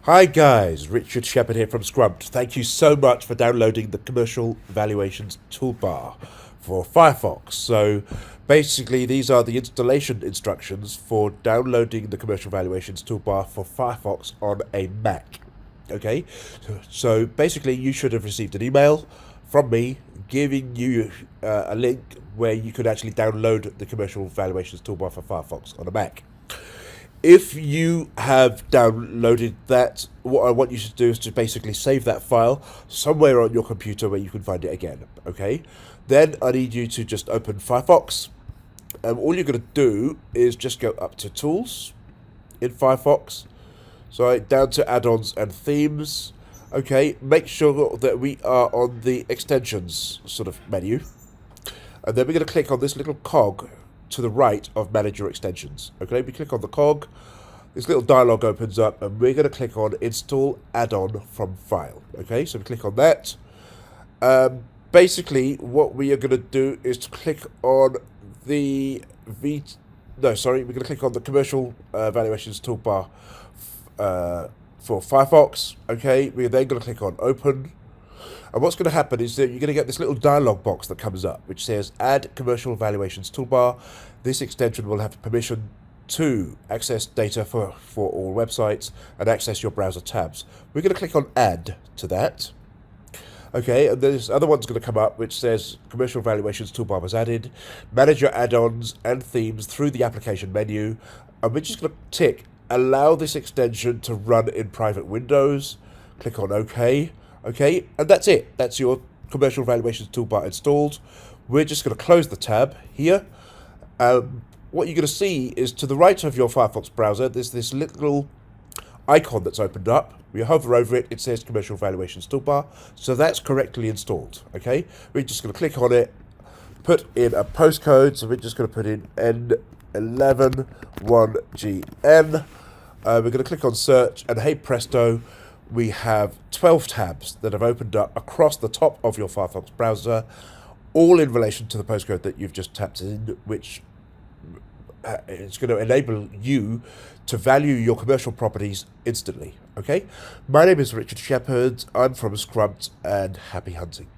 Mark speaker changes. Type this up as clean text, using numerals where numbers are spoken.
Speaker 1: Hi guys, Richard Shepherd here from Skrumpt. Thank you so much for downloading the Commercial Valuations Toolbar for Firefox. So basically these are the installation instructions for downloading the Commercial Valuations Toolbar for Firefox on a Mac. Okay, so basically you should have received an email from me giving you a link where you could actually download the Commercial Valuations Toolbar for Firefox on a Mac. If you have downloaded that, what I want you to do is to basically save that file somewhere on your computer where you can find it again, okay? Then I need you to just open Firefox. All you're going to do is just go up to Tools in Firefox. So down to Add-ons and Themes. Okay, make sure that we are on the Extensions sort of menu. And then we're going to click on this little cog to the right of Manage Your Extensions. Okay, we click on the cog, this little dialog opens up, and we're going to click on Install Add-on from File. Okay, so we click on that. Basically, what we are going to do is to click on the we're going to click on the Commercial Valuations Toolbar for Firefox. Okay, we're then going to click on Open. And what's going to happen is that you're going to get this little dialog box that comes up, which says Add Commercial Valuations Toolbar. This extension will have permission to access data for all websites and access your browser tabs. We're going to click on Add to that. Okay, and this other one's going to come up which says Commercial Valuations Toolbar was added. Manage your add-ons and themes through the application menu. And we're just going to tick Allow this extension to run in private windows. Click on OK. Okay, and that's it. That's your Commercial Valuations Toolbar installed. We're just going to close the tab here. What you're going to see is to the right of your Firefox browser, there's this little icon that's opened up. We hover over it, it says Commercial Valuations Toolbar. So that's correctly installed. Okay, we're just going to click on it, put in a postcode. So we're just going to put in N111GN. We're going to click on Search, and hey presto, we have 12 tabs that have opened up across the top of your Firefox browser, all in relation to the postcode that you've just tapped in, which is going to enable you to value your commercial properties instantly. Okay, my name is Richard Shepherd. I'm from Skrumpt, and happy hunting.